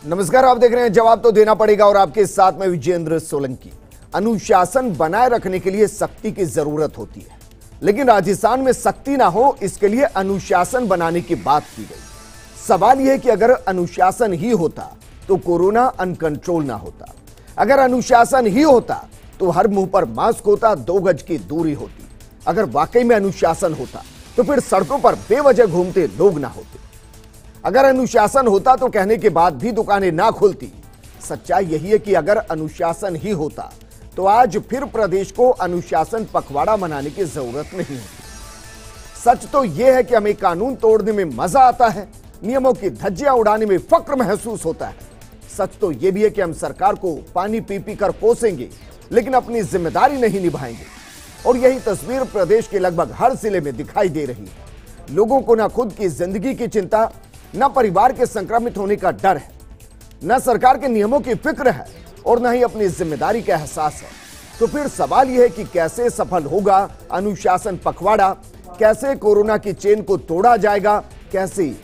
नमस्कार, आप देख रहे हैं जवाब तो देना पड़ेगा और आपके साथ में विजेंद्र सोलंकी। अनुशासन बनाए रखने के लिए सख्ती की जरूरत होती है, लेकिन राजस्थान में सख्ती ना हो इसके लिए अनुशासन बनाने की बात की गई। सवाल यह है कि अगर अनुशासन ही होता तो कोरोना अनकंट्रोल ना होता, अगर अनुशासन ही होता तो हर मुंह पर मास्क होता, 2 गज की दूरी होती, अगर वाकई में अनुशासन होता तो फिर सड़कों पर बेवजह घूमते लोग ना होते, अगर अनुशासन होता तो कहने के बाद भी दुकानें ना खुलती। सच्चाई यही है कि अगर अनुशासन ही होता तो आज फिर प्रदेश को अनुशासन पखवाड़ा मनाने की जरूरत नहीं होती। सच तो यह है कि हमें कानून तोड़ने में मजा आता है, नियमों की धज्जियां उड़ाने में फक्र महसूस होता है। सच तो यह भी है कि हम सरकार को पानी पी पी कर कोसेंगे लेकिन अपनी जिम्मेदारी नहीं निभाएंगे। और यही तस्वीर प्रदेश के लगभग हर जिले में दिखाई दे रही है। लोगों को न खुद की जिंदगी की चिंता, न परिवार के संक्रमित होने का डर है, न सरकार के नियमों की फिक्र है और न ही अपनी जिम्मेदारी का एहसास है। तो फिर सवाल यह है कि कैसे सफल होगा अनुशासन पखवाड़ा, कैसे कोरोना की चेन को तोड़ा जाएगा, कैसे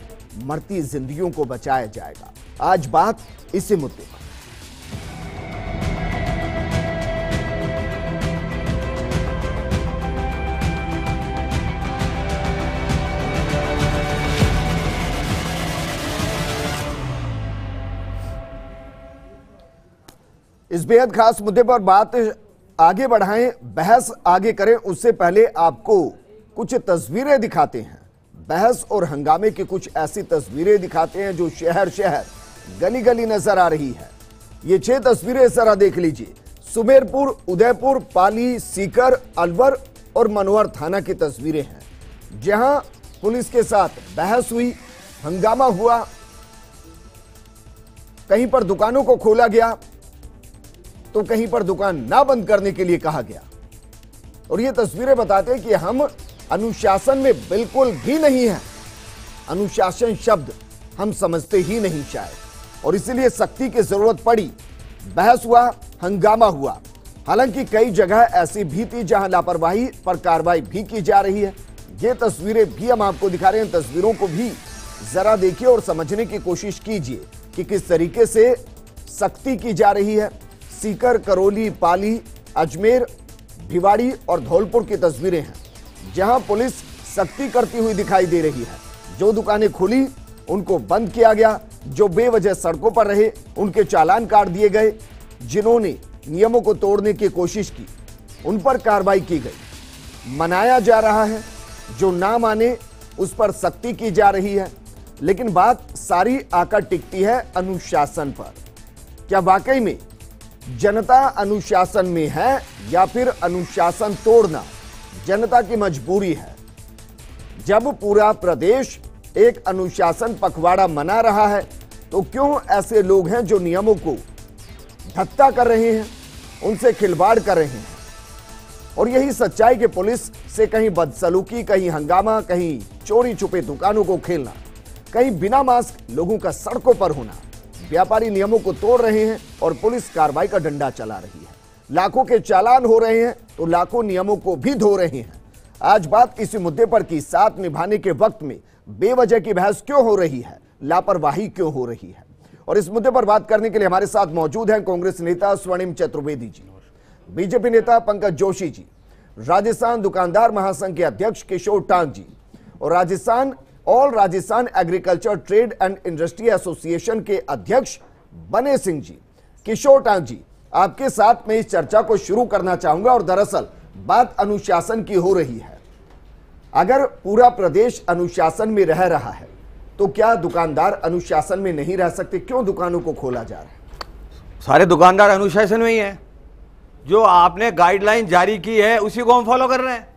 मरती जिंदगियों को बचाया जाएगा। आज बात इसी मुद्दे पर। इस बेहद खास मुद्दे पर बात आगे बढ़ाएं, बहस आगे करें, उससे पहले आपको कुछ तस्वीरें दिखाते हैं। बहस और हंगामे की कुछ ऐसी तस्वीरें दिखाते हैं जो शहर शहर गली गली नजर आ रही है। ये 6 तस्वीरें जरा देख लीजिए। सुमेरपुर, उदयपुर, पाली, सीकर, अलवर और मनोहर थाना की तस्वीरें हैं, जहां पुलिस के साथ बहस हुई, हंगामा हुआ, कहीं पर दुकानों को खोला गया तो कहीं पर दुकान ना बंद करने के लिए कहा गया। और ये तस्वीरें बताते हैं कि हम अनुशासन में बिल्कुल भी नहीं है। अनुशासन शब्द हम समझते ही नहीं शायद, और इसीलिए सख्ती की जरूरत पड़ी। बहस हुआ, हंगामा हुआ। हालांकि कई जगह ऐसी भी थी जहां लापरवाही पर कार्रवाई भी की जा रही है। ये तस्वीरें भी हम आपको दिखा रहे हैं। तस्वीरों को भी जरा देखिए और समझने की कोशिश कीजिए कि किस तरीके से सख्ती की जा रही है। सीकर, करौली, पाली, अजमेर, भिवाड़ी और धौलपुर की तस्वीरें हैं, जहां पुलिस सख्ती करती हुई दिखाई दे रही है। जो दुकानें खुली उनको बंद किया गया, जो बेवजह सड़कों पर रहे उनके चालान काट दिए गए, जिन्होंने नियमों को तोड़ने की कोशिश की उन पर कार्रवाई की गई। मनाया जा रहा है, जो ना माने उस पर सख्ती की जा रही है। लेकिन बात सारी आकर टिकती है अनुशासन पर। क्या वाकई में जनता अनुशासन में है या फिर अनुशासन तोड़ना जनता की मजबूरी है? जब पूरा प्रदेश एक अनुशासन पखवाड़ा मना रहा है तो क्यों ऐसे लोग हैं जो नियमों को धत्ता कर रहे हैं, उनसे खिलवाड़ कर रहे हैं? और यही सच्चाई कि पुलिस से कहीं बदसलूकी, कहीं हंगामा, कहीं चोरी छुपे दुकानों को खेलना, कहीं बिना मास्क लोगों का सड़कों पर होना। व्यापारी नियमों को तोड़ रहे हैं और पुलिस कार्रवाई का डंडा चला रही है। लाखों के चालान हो रहे हैं तो लाखों नियमों को भी धो रहे हैं। आज बात इसी मुद्दे पर की साथ निभाने के वक्त में बेवजह की बहस क्यों हो रही है, लापरवाही क्यों हो रही है। और इस मुद्दे पर बात करने के लिए हमारे साथ मौजूद हैं कांग्रेस नेता स्वर्णिम चतुर्वेदी जी, बीजेपी नेता पंकज जोशी जी, राजस्थान दुकानदार महासंघ के अध्यक्ष किशोर टांग जी और all Rajasthan agriculture trade and industry association के अध्यक्ष बने सिंह जी। किशोर टांग जी, आपके साथ में इस चर्चा को शुरू करना चाहूंगा। और दरअसल बात अनुशासन की हो रही है। अगर पूरा प्रदेश अनुशासन में रह रहा है तो क्या दुकानदार अनुशासन में नहीं रह सकते? क्यों दुकानों को खोला जा रहा है? सारे दुकानदार अनुशासन में ही है। जो आपने गाइडलाइन जारी की है उसी को हम फॉलो कर रहे हैं।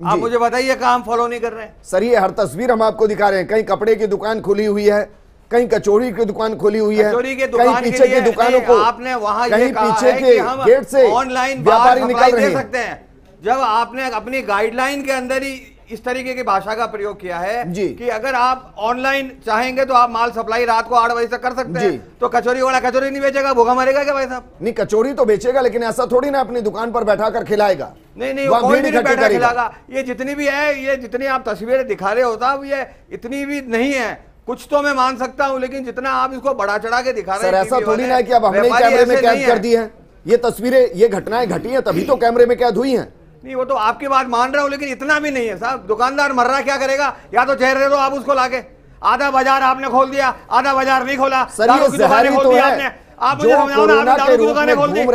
आप मुझे बताइए कहाँ हम फॉलो नहीं कर रहे हैं? सर, ये हर तस्वीर हम आपको दिखा रहे हैं। कहीं कपड़े की दुकान खुली हुई है, कहीं कचौड़ी की दुकान खुली हुई है, कहीं पीछे की दुकानों को आपने वहां कहीं ये कहा पीछे है के कि हम गेट से ऑनलाइन व्यापारी निकल रहे सकते हैं। जब आपने अपनी गाइडलाइन के अंदर ही इस तरीके की भाषा का प्रयोग किया है कि अगर आप ऑनलाइन चाहेंगे तो आप माल सप्लाई रात को 8 बजे तक कर सकते हैं, तो कचौरी वाला कचौरी नहीं बेचेगा, भूखा मरेगा क्या भाई साहब? नहीं, कचौरी तो बेचेगा, लेकिन ऐसा थोड़ी ना अपनी दुकान पर बैठा कर खिलाएगा। नहीं, कोई भी नहीं बैठा खिलाएगा। ये जितनी भी है, ये जितनी आप तस्वीरें दिखा रहे हो साहब, ये इतनी भी नहीं है। कुछ तो मैं मान सकता हूं, लेकिन जितना आप इसको बढ़ा चढ़ा के दिखा रहे हैं सर, ऐसा थोड़ी ना है कि अब हमने कैमरे में कैद कर दी है ये तस्वीरें, ये घटनाएं घटी हैं तभी तो कैमरे में कैद हुई हैं। नहीं, वो तो आपकी बात मान रहा हूं, लेकिन इतना भी नहीं है साहब। दुकानदार मर रहा क्या करेगा? या तो चेहरे दो आप उसको लाके, आधा बाजार आपने खोल दिया, आधा बाजार नहीं खोला। सर ये जहरी तो है, आप मुझे समझाओ ना, आपने दारू की दुकानें खोल दी,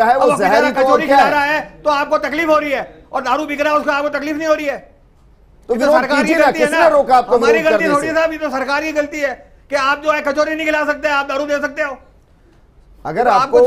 कचौरी खिला रहा है तो आपको तकलीफ हो रही है, और दारू बिक रहा है उसको आपको तकलीफ नहीं हो रही है। तो सरकार की गलती है ना, रोका आपको? हमारी गलती थोड़ी साहब, ये तो सरकार की गलती है कि आप जो है कचौरी नहीं खिला सकते, आप दारू दे सकते हो। अगर आपको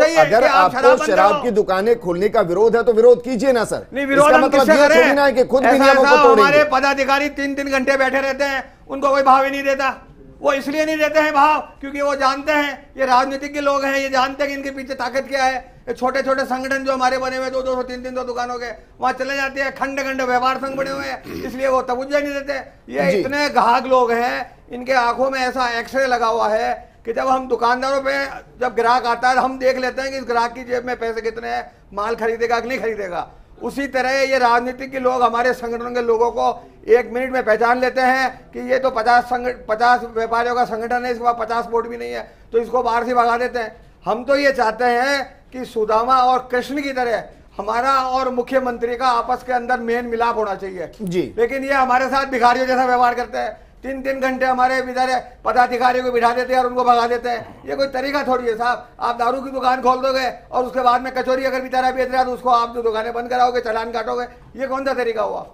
शराब की दुकानें खोलने का विरोध है तो विरोध कीजिए ना सर। नहीं, विरोध हम किससे करें? ना है कि खुद भी नियमों को तोड़ेंगे। हमारे पदाधिकारी 3-3 घंटे बैठे रहते हैं, उनको कोई भाव ही नहीं देता। वो इसलिए नहीं देते हैं भाव क्योंकि वो जानते हैं ये राजनीतिक के लोग हैं, ये जानते हैं कि इनके पीछे ताकत क्या है। ये छोटे छोटे संगठन जो हमारे बने हुए 200 300 दुकानों के, वहां चले जाते हैं, खंड खंड व्यापार संघ बने हुए हैं, इसलिए वो तवज्जो नहीं देते। ये इतने गाहक लोग हैं, इनके आंखों में ऐसा एक्सरे लगा हुआ है कि जब हम दुकानदारों पे जब ग्राहक आता है हम देख लेते हैं कि इस ग्राहक की जेब में पैसे कितने हैं, माल खरीदेगा कि नहीं खरीदेगा। उसी तरह ये राजनीतिक के लोग हमारे संगठन के लोगों को 1 मिनट में पहचान लेते हैं कि ये तो 50 व्यापारियों का संगठन है, इसके बाद 50 वोट भी नहीं है, तो इसको बाहर से भगा देते हैं। हम तो ये चाहते हैं कि सुदामा और कृष्ण की तरह हमारा और मुख्यमंत्री का आपस के अंदर मेल मिलाप होना चाहिए जी। लेकिन ये हमारे साथ भिखारियों जैसा व्यवहार करते हैं। 3-3 घंटे हमारे बेचारे पदाधिकारियों को बिठा देते हैं और उनको भगा देते हैं। ये कोई तरीका थोड़ी है साहब। आप दारू की दुकान खोल दोगे और उसके बाद में कचौरी अगर बेचारा बेच रहा है तो उसको आप जो दुकानें बंद कराओगे, चालान काटोगे, ये कौन सा तरीका हुआ?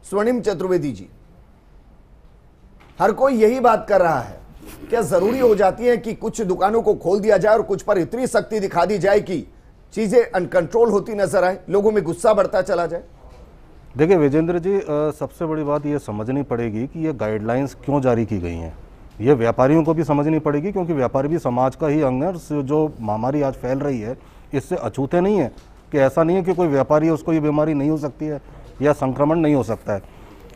स्वर्णिम चतुर्वेदी जी, हर कोई यही बात कर रहा है, क्या जरूरी हो जाती है कि कुछ दुकानों को खोल दिया जाए और कुछ पर इतनी सख्ती दिखा दी जाए कि चीजें अनकंट्रोल होती नजर आए, लोगों में गुस्सा बढ़ता चला जाए? देखिए विजेंद्र जी, सबसे बड़ी बात ये समझनी पड़ेगी कि ये गाइडलाइंस क्यों जारी की गई हैं। ये व्यापारियों को भी समझनी पड़ेगी क्योंकि व्यापारी भी समाज का ही अंग है। जो महामारी आज फैल रही है इससे अछूते नहीं है कि ऐसा नहीं है कि कोई व्यापारी है उसको ये बीमारी नहीं हो सकती है या संक्रमण नहीं हो सकता है।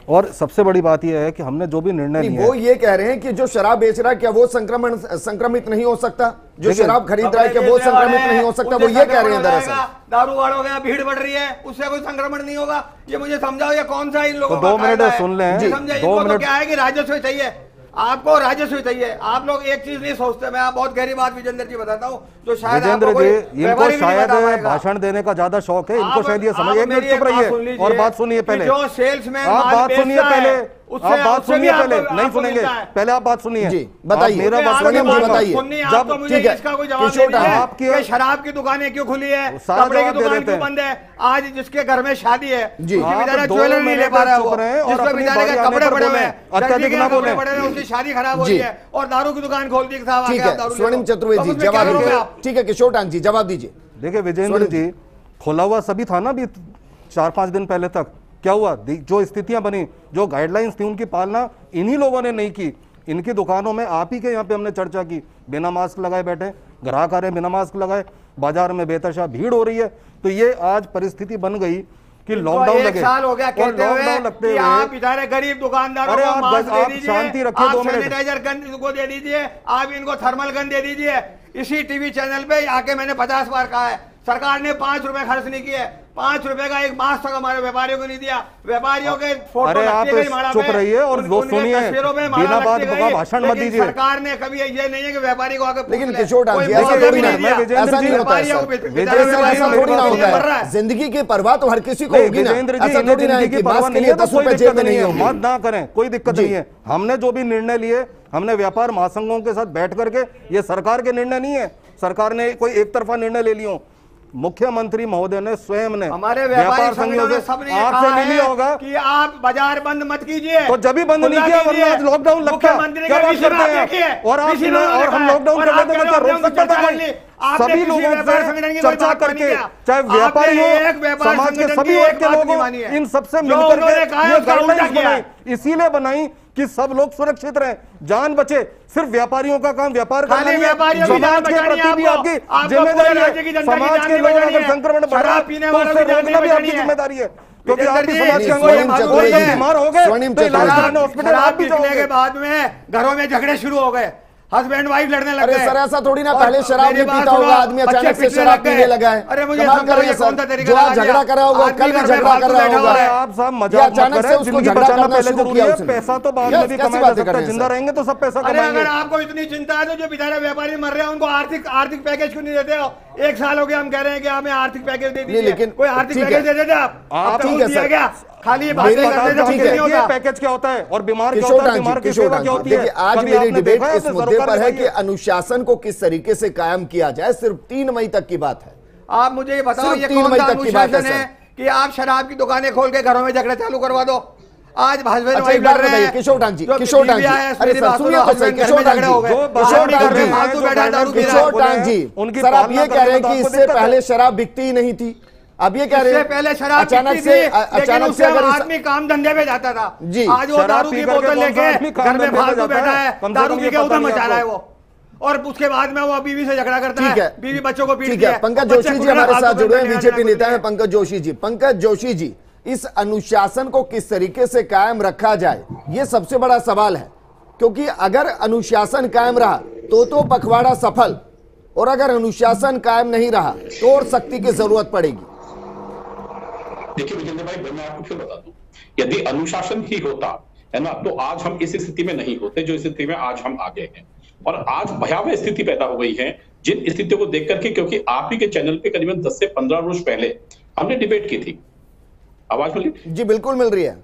और सबसे बड़ी बात यह है कि हमने जो भी निर्णय लिया, वो ये कह रहे हैं कि जो शराब बेच रहा है क्या वो संक्रमित नहीं हो सकता? जो शराब खरीद रहा है क्या वो संक्रमित नहीं हो सकता? वो ये कह रहे हैं दरअसल दारू हो गया, भीड़ बढ़ रही है, उससे कोई संक्रमण नहीं होगा। ये मुझे समझाओ, ये कौन सा इन लोगों को 2 मिनट सुन लें। 2 मिनट क्या है कि राजस्व चाहिए, आपको राजस्व चाहिए। आप लोग एक चीज नहीं सोचते। मैं बहुत गहरी बात विजेंद्र जी बताता हूँ जो शायद विजेंद्र जी इनको शायद भाषण देने का ज्यादा शौक है, इनको शायद ये समझ। 1 मिनट चुप रहिए और बात सुनिए पहले। जो सेल्समैन आप बात सुनिए पहले, आप बात सुनिए पहले, नहीं सुनेंगे पहले आप बात सुनिए जी, बताइए मेरा बात बताइए। जब ठीक है इसका कोई जवाब नहीं है। आपकी शराब की दुकानें क्यों खुली है, कपड़े की दुकान क्यों बंद है? आज जिसके घर में शादी है जी, ज्वेलरी नहीं ले पा रहा है, जिसके बेचारे के कपड़े पड़े हुए हैं, अत्यधिक ना बोले, उसकी शादी खराब हो रही है और दारू की दुकान खोल दी साहब। ठीक है स्वर्णिम चतुर्वेदी जी जवाब दीजिए। ठीक है किशोर टांग जी जवाब दीजिए। देखिए विजेंद्र जी, खुला हुआ सभी था ना अभी 4-5 दिन पहले तक। क्या हुआ? जो स्थितियां बनी, जो गाइडलाइंस थी उनकी पालना इन्हीं लोगों ने नहीं की। इनकी दुकानों में आप ही के यहाँ पे हमने चर्चा की, बिना मास्क लगाए बैठे, ग्राहक आ रहे हैं बिना मास्क लगाए, बाजार में बेतहाशा भीड़ हो रही है। तो ये आज परिस्थिति बन गई कि लॉकडाउन लगे। 1 साल हो गया कहते हुए कि आप बेचारे गरीब दुकानदारों को मास्क दे दीजिए, शांति रखिए, 2 मिनट सैनिटाइजर गन इनको दे दीजिए, आप इनको थर्मल गन दे दीजिए। इसी टीवी चैनल पे आके मैंने 50 बार कहा है सरकार ने 5 रुपए खर्च नहीं किए। 5 रुपए का एक मास्क तक हमारे व्यापारियों को नहीं दिया। व्यापारियों के फोटो अरे आप चुप रहिए और सुनिए, बिना बात का भाषण मत दीजिए। सरकार ने कभी ये नहीं है कि व्यापारी को आगे, लेकिन किशोर डांग जी ऐसा थोड़ी ना होता है। जिंदगी की परवाह तो हर किसी को होगी ना। ऐसा थोड़ी ना है कि मास्क के लिए 10 रुपए जेब में नहीं होंगे। मत ना करें, कोई दिक्कत नहीं है। हमने जो भी निर्णय लिए, हमने व्यापार महासंघों के साथ बैठ करके, ये सरकार के निर्णय नहीं है, सरकार ने कोई एक तरफा निर्णय ले लियो। मुख्यमंत्री महोदय ने स्वयं ने हमारे व्यापारी संगठनों ने सबने आपसे नहीं लिया होगा कि आप बाजार बंद मत कीजिए। तो जब भी बंद नहीं किया, वरना आज लॉकडाउन लगता है। क्या बात करते हैं? और हम लॉकडाउन कर लेते हैं, रोक सकता था कोई? सभी लोगों से चर्चा करके, चाहे व्यापारी हो, समाज के सभी वर्ग के लोग हो, इन सबसे मिलकर के ये गाइडलाइंस बनाई, इसीलिए बनाई कि सब लोग सुरक्षित रहे, जान बचे। सिर्फ व्यापारियों का काम व्यापार करना नहीं है, समाज के प्रति भी आपकी जिम्मेदारी है। समाज के लोग अगर संक्रमण बढ़ा तो उसे रोकना भी आपकी जिम्मेदारी है, क्योंकि आप भी समाज के अंग बीमार हो गए तो इलाज कराने हॉस्पिटल आप भी जाओगे। के बाद में घरों में झगड़े शुरू हो गए। हस्बैंड वाइफ लड़ने लग गए। सर ऐसा थोड़ी ना, पहले शराब नहीं पीता होगा आदमी, अचानक से शराब पीने लगा है। अरे मुझे कौन सा तरीका, जो आज झगड़ा कर रहा होगा कल भी झगड़ा कर रहा होगा। आप सब मजाक अचानक से उसको झगड़ा करना शुरू किया उसने। पैसा तो बाद में भी कमाया जा सकता है, जिंदा रहेंगे तो सब पैसा कमाएंगे। अगर आपको इतनी चिंता है तो जो बेचारे व्यापारी मर रहे हैं उनको आर्थिक पैकेज क्यों नहीं देते हो? 1 साल हो गया हम कह रहे हैं कि हमें आर्थिक पैकेज दे दीजिए, लेकिन कोई आर्थिक पैकेज दे देते आप? ठीक है सर, क्या खाली बातें करते थे? पैकेज क्या होता है और बीमार क्या होता है, बीमार की सेवा क्या होती है? देखिए आज मेरी डिबेट इस मुद्दे पर है कि अनुशासन को किस तरीके से कायम किया जाए। सिर्फ 3 मई तक की बात है। आप मुझे ये बताओ, ये कौन सा अनुशासन है कि आप शराब की दुकानें खोल के घरों में झगड़ा चालू करवा दो? आज हस्बैंड वाइफ लड़ रहे हैं। किशोर डांग जी, किशोर डांग जी, अरे सर सुनिए तो सही, किशोर डांग जी, सर आप ये कह रहे हैं कि इससे पहले शराब बिकती ही नहीं थी, अब ये कह रहे हैं पहले शराब अचानक से अगर आदमी काम धंधे में जाता था जी, आज वो दारू की बोतल लेके घर में फालतू बैठा है, दारू पी के उधर मचा रहा है वो, और उसके बाद में वो बीवी से झगड़ा करता है, बीवी बच्चों को पीटती है। पंकज जोशी जी हमारे साथ जुड़े हैं, बीजेपी नेता है पंकज जोशी जी। पंकज जोशी जी, इस अनुशासन को किस तरीके से कायम रखा जाए, ये सबसे बड़ा सवाल है, क्योंकि अगर अनुशासन कायम रहा तो पखवाड़ा सफल, और अगर अनुशासन कायम नहीं रहा तो और सख्ती की जरूरत पड़ेगी। देखिए विजेंद्र भाई, मैं आपको फिर बता दूं, यदि अनुशासन ही होता है ना तो आज हम इस स्थिति में नहीं होते जो स्थिति में आज हम आ गए हैं। और आज भयावह स्थिति पैदा हो गई है जिन स्थितियों को देख करके, क्योंकि आप ही के चैनल पे करीबन 10 से 15 रोज पहले हमने डिबेट की थी। आवाज मिली जी? बिल्कुल मिल रही है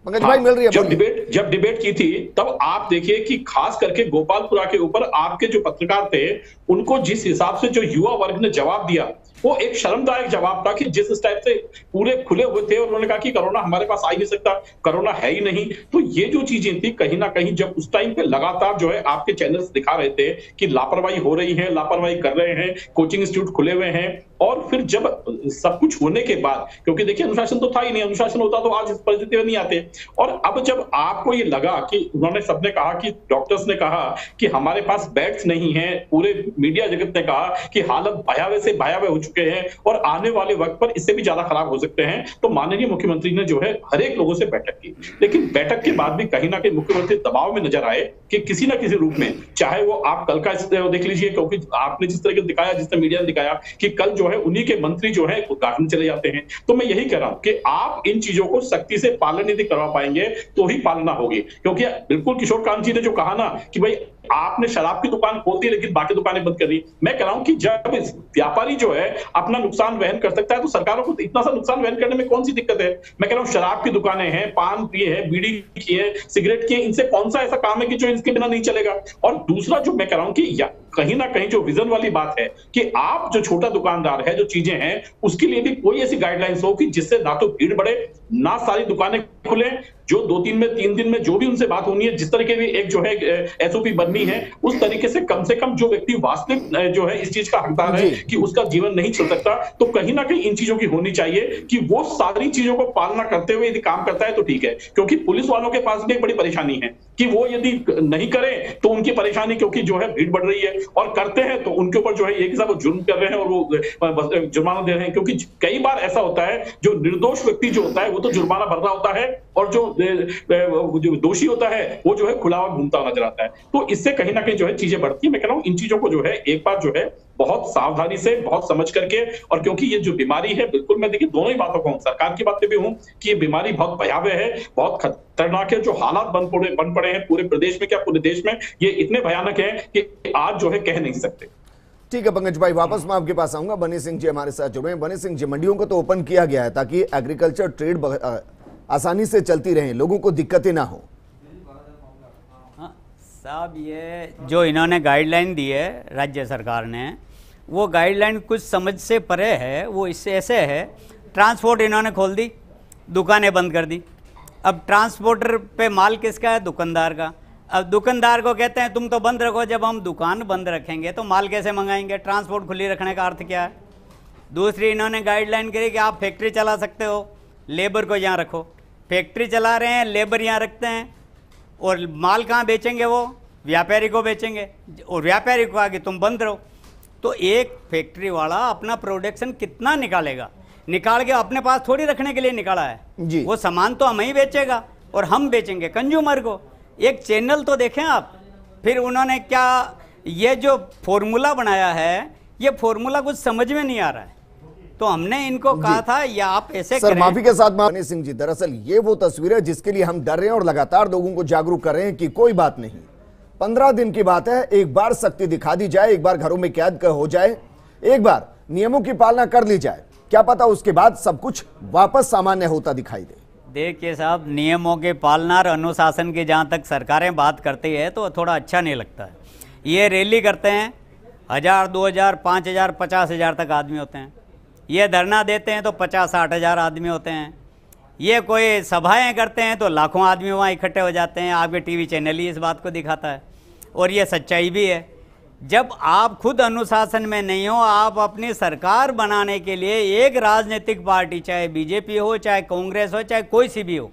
पंकज भाई, मिल रही है। जब डिबेट की थी तब आप देखिए कि खास करके गोपालपुरा के ऊपर आपके जो पत्रकार थे उनको जिस हिसाब से जो युवा वर्ग ने जवाब दिया वो एक शर्मदायक जवाब था कि जिस टाइप से पूरे खुले हुए थे और उन्होंने कहा कि कोरोना हमारे पास आ ही नहीं सकता, कोरोना है ही नहीं। तो ये जो चीजें थी कहीं ना कहीं जब उस टाइम पे लगातार जो है आपके चैनल्स दिखा रहे थे कि लापरवाही हो रही है, लापरवाही कर रहे हैं, कोचिंग इंस्टीट्यूट खुले हुए हैं, और फिर जब सब कुछ होने के बाद, क्योंकि देखिए अनुशासन तो था ही नहीं, अनुशासन होता तो आज इस परिस्थिति में नहीं आते। और अब जब आपको ये लगा कि उन्होंने सबने कहा कि डॉक्टर्स ने कहा कि हमारे पास बेड्स नहीं है, पूरे मीडिया जगत ने कहा कि हालत भयावह से भयावह हो चुके हैं और आने वाले वक्त पर इससे भी ज्यादा खराब हो सकते हैं, तो माननीय मुख्यमंत्री ने जो है हर एक लोगों से बैठक की। लेकिन बैठक के बाद भी कहीं ना कहीं मुख्यमंत्री दबाव में नजर आए कि किसी ना किसी रूप में, चाहे वो आप कल का देख लीजिए, क्योंकि आपने जिस तरह से दिखाया, जिस तरह मीडिया ने दिखाया कि कल जो है उन्हीं के मंत्री जो है उद्घाटन चले जाते हैं। तो मैं यही कह रहा हूं कि आप इन चीजों को सख्ती से पालन यदि करवा पाएंगे तो ही पालना होगी। क्योंकि बिल्कुल किशोर कांत जी ने जो कहा ना कि भाई आपने शराब की दुकान खोल दी लेकिन बाकी दुकानें बंद कर दी, मैं कह रहा हूं कि जब व्यापारी जो है अपना नुकसान वहन कर सकता है तो सरकारों को इतना सा नुकसान वहन करने में कौन सी दिक्कत है? मैं कह रहा हूं शराब की दुकानें हैं, पान की है, बीड़ी की है, सिगरेट की है, इनसे कौन सा ऐसा काम है कि जो इनके बिना नहीं चलेगा? और दूसरा जो मैं कह रहा हूं कि कहीं ना कहीं जो विजन वाली बात है कि आप जो छोटा दुकानदार है, जो चीजें हैं, उसके लिए भी कोई ऐसी गाइडलाइंस हो कि जिससे ना तो भीड़ बढ़े, ना सारी दुकानें खुले, जो 2-3 में 3 दिन में जो भी उनसे बात होनी है, जिस तरीके की एक जो है एसओपी बननी है, उस तरीके से कम जो व्यक्ति वास्तविक जो है इस चीज का हकदार है कि उसका जीवन नहीं चल सकता, तो कहीं ना कहीं इन चीजों की होनी चाहिए कि वो सारी चीजों को पालना करते हुए यदि काम करता है तो ठीक है। क्योंकि पुलिस वालों के पास भी एक बड़ी परेशानी है कि वो यदि नहीं करें तो उनकी परेशानी, क्योंकि जो है भीड़ बढ़ रही है, और करते हैं तो उनके ऊपर जो है एक हिसाब जुर्म कर रहे हैं और वो जुर्माना दे रहे हैं। क्योंकि कई बार ऐसा होता है जो निर्दोष व्यक्ति जो होता है वो तो जुर्माना भर रहा होता है और जो दोषी होता है वो जो है खुला हुआ घूमता नजर आता है। तो इससे कहीं ना कहीं जो है चीजें बढ़ती है। मैं कह रहा हूं इन चीजों को जो है एक बार जो है बहुत सावधानी से, बहुत समझ करके, और क्योंकि ये जो बीमारी है, बिल्कुल मैं देखिए दोनों ही बातों को हूं, सरकार की बात पे भी हूं कि ये बीमारी बहुत भयावह है, बहुत खतरनाक है। जो हालात बन पड़े हैं पूरे प्रदेश में, क्या पूरे देश में, ये इतने भयानक है कि आज जो है कह नहीं सकते। ठीक है पंकज भाई, वापस मैं आपके पास आऊंगा। बनी सिंह जी हमारे साथ जुड़े हैं। बनी सिंह जी, मंडियों को तो ओपन किया गया है ताकि एग्रीकल्चर ट्रेड आसानी से चलती रहे, लोगों को दिक्कतें ना हो। साहब, ये जो इन्होंने गाइडलाइन दी है राज्य सरकार ने, वो गाइडलाइन कुछ समझ से परे है। वो इससे ऐसे है, ट्रांसपोर्ट इन्होंने खोल दी, दुकानें बंद कर दी। अब ट्रांसपोर्टर पे माल किसका है? दुकानदार का। अब दुकानदार को कहते हैं तुम तो बंद रखो, जब हम दुकान बंद रखेंगे तो माल कैसे मंगाएंगे? ट्रांसपोर्ट खुली रखने का अर्थ क्या है? दूसरी इन्होंने गाइडलाइन करी कि आप फैक्ट्री चला सकते हो, लेबर को यहाँ रखो। फैक्ट्री चला रहे हैं, लेबर यहाँ रखते हैं, और माल कहाँ बेचेंगे? वो व्यापारी को बेचेंगे, और व्यापारी को आगे तुम बंद रहो। तो एक फैक्ट्री वाला अपना प्रोडक्शन कितना निकालेगा? निकाल के अपने पास थोड़ी रखने के लिए निकाला है जी। वो सामान तो हम ही बेचेगा और हम बेचेंगे कंज्यूमर को। एक चैनल तो देखें आप, फिर उन्होंने क्या ये जो फॉर्मूला बनाया है, ये फॉर्मूला कुछ समझ में नहीं आ रहा है। तो हमने इनको कहा था या आप ऐसे सर, माफी के साथ मनी सिंह जी, दरअसल ये वो तस्वीर है जिसके लिए हम डर रहे हैं और लगातार लोगों को जागरूक कर रहे हैं कि कोई बात नहीं, 15 दिन की बात है, एक बार सख्ती दिखा दी जाए, एक बार घरों में कैद हो जाए, एक बार नियमों की पालना कर ली जाए, क्या पता उसके बाद सब कुछ वापस सामान्य होता दिखाई दे। देखिए साहब, नियमों के पालना और अनुशासन की जहाँ तक सरकारें बात करती है तो थोड़ा अच्छा नहीं लगता है। ये रैली करते हैं, 1000, 2000, 5000, 50,000 तक आदमी होते हैं। ये धरना देते हैं तो 50-60 हज़ार आदमी होते हैं। ये कोई सभाएं करते हैं तो लाखों आदमी वहाँ इकट्ठे हो जाते हैं। आपके टीवी चैनल ही इस बात को दिखाता है और ये सच्चाई भी है। जब आप खुद अनुशासन में नहीं हो, आप अपनी सरकार बनाने के लिए एक राजनीतिक पार्टी, चाहे बीजेपी हो, चाहे कांग्रेस हो, चाहे कोई सी भी हो,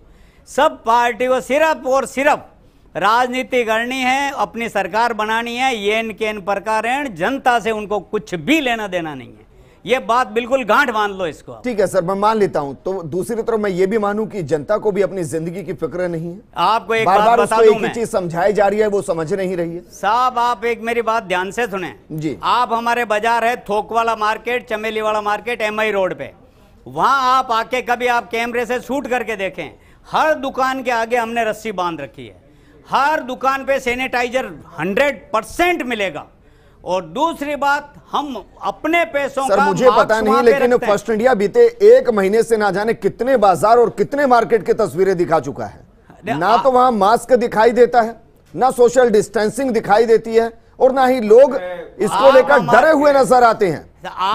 सब पार्टी को सिर्फ और सिर्फ राजनीति करनी है, अपनी सरकार बनानी है, येन केन प्रकार है, जनता से उनको कुछ भी लेना देना नहीं है। ये बात बिल्कुल गांठ बांध लो इसको। ठीक है सर, मैं मान लेता हूं। तो दूसरी तरफ मैं ये भी मानूं कि जनता को भी अपनी जिंदगी की फिक्र नहीं है। आपको एक बार बात बता दूं, एक ही चीज समझाई जा रही है, वो समझ नहीं रही है। साहब, आप एक मेरी बात ध्यान से सुने जी। आप हमारे बाजार है थोक वाला मार्केट, चमेली वाला मार्केट, MI रोड पे, वहां आप आके कभी आप कैमरे से शूट करके देखें, हर दुकान के आगे हमने रस्सी बांध रखी है। हर दुकान पे सैनिटाइजर 100% मिलेगा। और दूसरी बात, हम अपने पैसों सर, का मुझे पता नहीं, लेकिन फर्स्ट इंडिया बीते 1 महीने से ना जाने कितने बाजार और कितने मार्केट की तस्वीरें दिखा चुका है। ना तो वहां मास्क दिखाई देता है, ना सोशल डिस्टेंसिंग दिखाई देती है, और ना ही लोग इसको लेकर डरे हुए नजर आते हैं।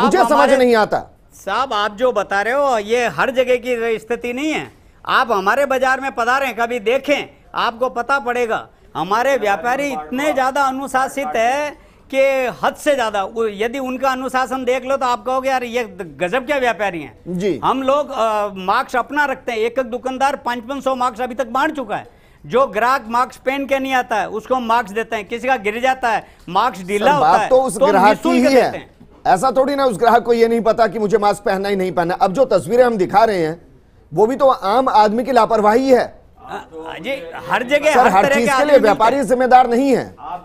मुझे समझ नहीं आता। साहब, आप जो बता रहे हो ये हर जगह की स्थिति नहीं है। आप हमारे बाजार में पधारें, कभी देखें, आपको पता पड़ेगा। हमारे व्यापारी इतने ज्यादा अनुशासित है कि हद से ज्यादा। यदि उनका अनुशासन देख लो तो आप कहोगे यार ये गजब क्या व्यापारी हैं जी। हम लोग मास्क अपना रखते हैं। एक दुकानदार 500-500 मास्क अभी तक बांट चुका है। जो ग्राहक मास्क पहन के नहीं आता है उसको मास्क देते हैं। किसी का गिर जाता है, मास्क ढीला होता है तो उस ग्राहक की ही है। ऐसा थोड़ी ना उस ग्राहक को ये नहीं पता कि मुझे मास्क पहनना ही नहीं पहनना। अब जो तस्वीरें हम दिखा रहे हैं वो भी तो आम आदमी की लापरवाही है जी। हर जगह सर, हर चीज के लिए व्यापारी जिम्मेदार नहीं है,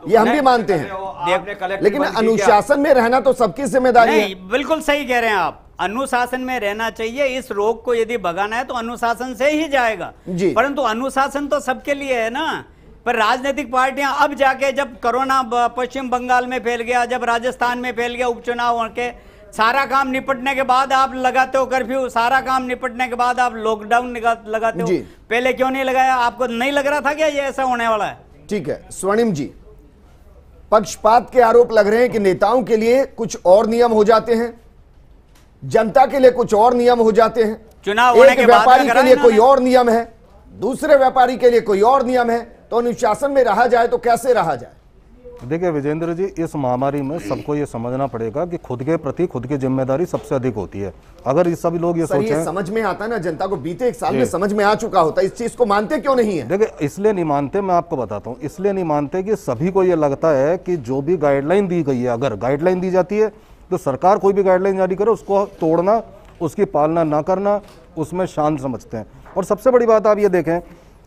ये हम भी मानते हैं, लेकिन अनुशासन में रहना तो सबकी जिम्मेदारी है। बिल्कुल सही कह रहे हैं आप, अनुशासन में रहना चाहिए। इस रोग को यदि भगाना है तो अनुशासन से ही जाएगा जी। परंतु अनुशासन तो सबके लिए है ना। पर राजनीतिक पार्टियां अब जाके, जब कोरोना पश्चिम बंगाल में फैल गया, जब राजस्थान में फैल गया, उपचुनाव होके सारा काम निपटने के बाद आप लगाते हो कर्फ्यू, सारा काम निपटने के बाद आप लॉकडाउन लगाते हो। पहले क्यों नहीं लगाया? आपको नहीं लग रहा था क्या ये ऐसा होने वाला है? ठीक है स्वर्णिम जी, पक्षपात के आरोप लग रहे हैं कि नेताओं के लिए कुछ और नियम हो जाते हैं, जनता के लिए कुछ और नियम हो जाते हैं। चुनाव होने के बाद व्यापारी के लिए कोई और नियम है, दूसरे व्यापारी के लिए कोई और नियम है। तो अनुशासन में रहा जाए तो कैसे रहा जाए? देखिए विजेंद्र जी, इस महामारी में सबको ये समझना पड़ेगा कि खुद के प्रति खुद की जिम्मेदारी सबसे अधिक होती है। अगर ये सभी लोग ये सोचें, समझ में आता है ना, जनता को बीते 1 साल में समझ में आ चुका होता है, इस चीज को मानते क्यों नहीं है? देखिए इसलिए नहीं मानते, मैं आपको बताता हूँ, इसलिए नहीं मानते कि सभी को ये लगता है कि जो भी गाइडलाइन दी गई है, अगर गाइडलाइन दी जाती है तो सरकार कोई भी गाइडलाइन जारी करे उसको तोड़ना, उसकी पालना ना करना, उसमें शान समझते हैं। और सबसे बड़ी बात आप ये देखें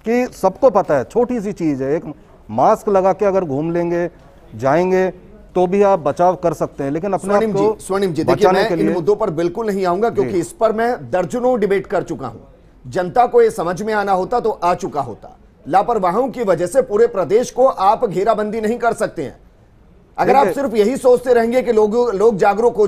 कि सबको पता है, छोटी सी चीज है, एक मास्क लगा के अगर घूम लेंगे जाएंगे तो भी आप बचाव कर सकते हैं, लेकिन अपने आप को स्वर्णिम जी देखिए, मैं इन मुद्दों पर बिल्कुल नहीं आऊंगा क्योंकि इस पर मैं दर्जनों डिबेट कर चुका हूं। जनता को यह समझ में आना होता तो आ चुका होता। लापरवाहों की वजह से पूरे प्रदेश को आप घेराबंदी नहीं कर सकते हैं। अगर आप सिर्फ यही सोचते रहेंगे कि लोग जागरूक हो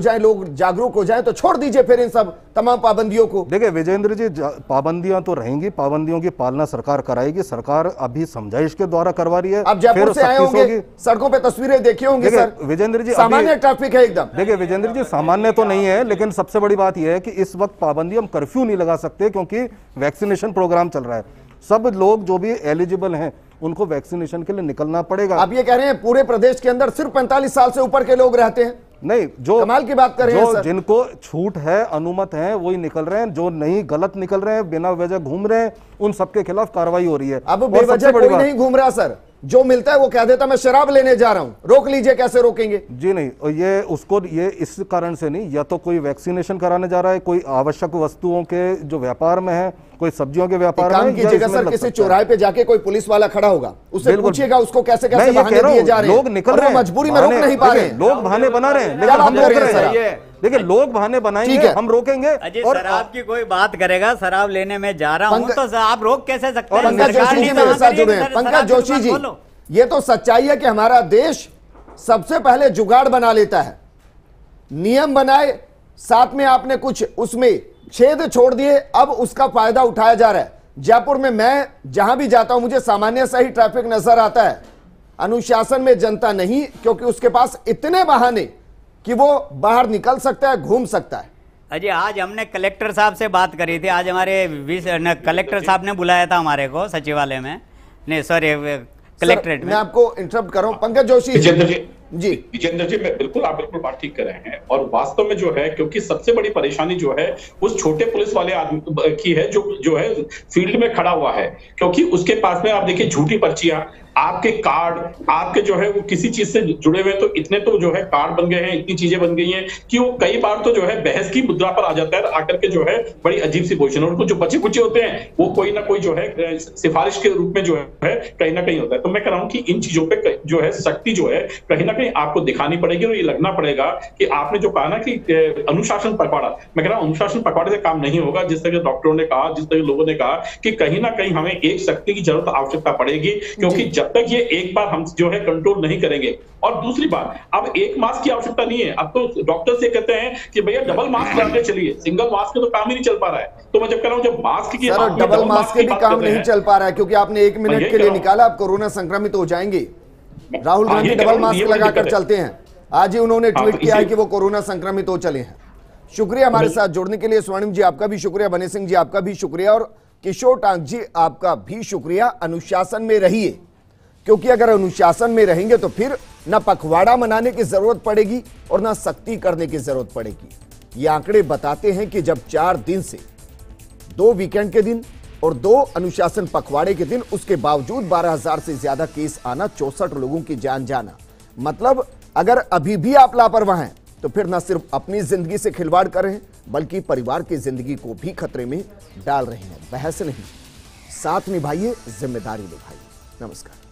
जाएं, तो छोड़ दीजिए फिर इन सब तमाम पाबंदियों को। देखिए विजेंद्र जी, पाबंदियां तो रहेंगी, पाबंदियों की पालना सरकार कराएगी। सरकार अभी समझाइश के द्वारा करवा रही है। आप जयपुर से आए होंगे, सड़कों पे तस्वीरें देखी होंगी सर, विजेंद्र जी, सामान्य ट्रैफिक है एकदम। देखिए विजेंद्र जी, सामान्य तो नहीं है, लेकिन सबसे बड़ी बात यह है कि इस वक्त पाबंदी हम कर्फ्यू नहीं लगा सकते क्योंकि वैक्सीनेशन प्रोग्राम चल रहा है। सब लोग जो भी एलिजिबल हैं उनको वैक्सीनेशन के लिए निकलना पड़ेगा। आप ये कह रहे हैं पूरे प्रदेश के अंदर सिर्फ 45 साल से ऊपर के लोग रहते हैं? नहीं, जो कमाल की बात कर रहे हैं सर। जिनको छूट है, अनुमत है, वही निकल रहे हैं। जो नहीं, गलत निकल रहे हैं, बिना वजह घूम रहे हैं, उन सबके खिलाफ कार्रवाई हो रही है। अब बेवजह कोई नहीं घूम रहा सर, जो मिलता है वो कह देता मैं शराब लेने जा रहा हूं, रोक लीजिए, कैसे रोकेंगे? जी नहीं, ये इस कारण से नहीं, या तो कोई वैक्सीनेशन कराने जा रहा है, कोई आवश्यक वस्तुओं के जो व्यापार में है, कोई सब्जियों के व्यापार में। कीजिएगा सर, किसी चौराहे पे जाके कोई पुलिस वाला खड़ा होगा, उससे पूछिएगा उसको कैसे कैसे बहाने दिए जा रहे हैं। लोग निकल रहे हैं, मजबूरी में रोक नहीं पा रहे हैं, लोग बहाने बना रहे हैं, लेकिन हम रोक रहे हैं। देखिए, लोग बहाने बनाएंगे, हम रोकेंगे। और शराब की कोई बात करेगा, शराब लेने में जा रहा हूं, तो आप रोक कैसे सकते हैं? पंकज जोशी जी मेरे साथ जुड़े हैं। पंकज जोशी जी, ये तो सच्चाई है कि हमारा देश सबसे पहले जुगाड़ बना लेता है, नियम बनाए, साथ में आपने कुछ उसमें छेद छोड़ दिए, अब उसका फायदा उठाया जा रहा है। जयपुर में मैं जहां भी जाता हूं मुझे सामान्य सा ही ट्रैफिक नजर आता है, अनुशासन में जनता नहीं, क्योंकि उसके पास इतने बहाने कि वो बाहर निकल सकता है, घूम सकता है। अजय, आज हमने कलेक्टर साहब से बात करी थी, आज हमारे कलेक्टर साहब ने बुलाया था हमारे को सचिवालय में, नहीं सॉरी कलेक्ट्रेट में। मैं आपको इंटरप्ट कर रहा हूं पंकज जोशी जी। विजेंद्र जी, मैं बिल्कुल, आप बिल्कुल बात ठीक कर रहे हैं। और वास्तव में जो है, क्योंकि सबसे बड़ी परेशानी जो है उस छोटे पुलिस वाले आदमी की है जो है फील्ड में खड़ा हुआ है, क्योंकि उसके पास में आप देखिए झूठी पर्चियां, आपके कार्ड, आपके जो है वो किसी चीज से जुड़े हुए, तो इतने तो जो है कार्ड बन गए हैं, इतनी चीजें बन गई हैं कि वो कई बार तो जो है बहस की मुद्रा पर आ जाता है, आकर के जो है बड़ी अजीब सी पोजीशन। उनको जो बचे कुचे होते हैं वो कोई ना कोई जो है सिफारिश के रूप में जो है कहीं ना कहीं होता है। तो मैं कह रहा हूं कि इन चीजों पे जो है सख्ती जो है कहीं ना कहीं आपको दिखानी पड़ेगी, और ये लगना पड़ेगा कि आपने जो कहा ना कि अनुशासन पखवाड़ा, मैं कह रहा हूं अनुशासन पखवाड़े से काम नहीं होगा। जिस तरह डॉक्टरों ने कहा, जिस तरह लोगों ने कहा कि कहीं ना कहीं हमें एक शक्ति की जरूरत, आवश्यकता पड़ेगी, क्योंकि जब तक ये एक बार हम जो है कंट्रोल नहीं करेंगे। और दूसरी बात, अब एक मास्क की आवश्यकता नहीं है, अब तो डॉक्टर से कहते हैं कि भैया डबल मास्क लगाते चलिए, सिंगल मास्क से तो काम ही नहीं चल पा रहा है। तो मैं जब कह रहा हूं जब मास्क की, डबल मास्क के भी काम नहीं चल पा रहा है, क्योंकि आपने 1 मिनट के लिए निकाला, आप कोरोना संक्रमित हो जाएंगे। राहुल गांधी डबल मास्क लगाकर चलते हैं, आज ही उन्होंने ट्वीट किया है कि वो कोरोना संक्रमित हो चले हैं। शुक्रिया हमारे साथ जुड़ने के लिए। स्वर्णिम जी आपका भी शुक्रिया, बने सिंह जी आपका भी शुक्रिया, और किशोर टांक जी आपका भी शुक्रिया। अनुशासन में रहिए, क्योंकि अगर अनुशासन में रहेंगे तो फिर ना पखवाड़ा मनाने की जरूरत पड़ेगी और ना सख्ती करने की जरूरत पड़ेगी। ये आंकड़े बताते हैं कि जब 4 दिन से 2 वीकेंड के दिन और 2 अनुशासन पखवाड़े के दिन, उसके बावजूद 12,000 से ज्यादा केस आना, 64 लोगों की जान जाना, मतलब अगर अभी भी आप लापरवाह हैं तो फिर न सिर्फ अपनी जिंदगी से खिलवाड़ कर रहे हैं, बल्कि परिवार की जिंदगी को भी खतरे में डाल रहे हैं। बहस नहीं, साथ निभाइए, जिम्मेदारी निभाइए। नमस्कार।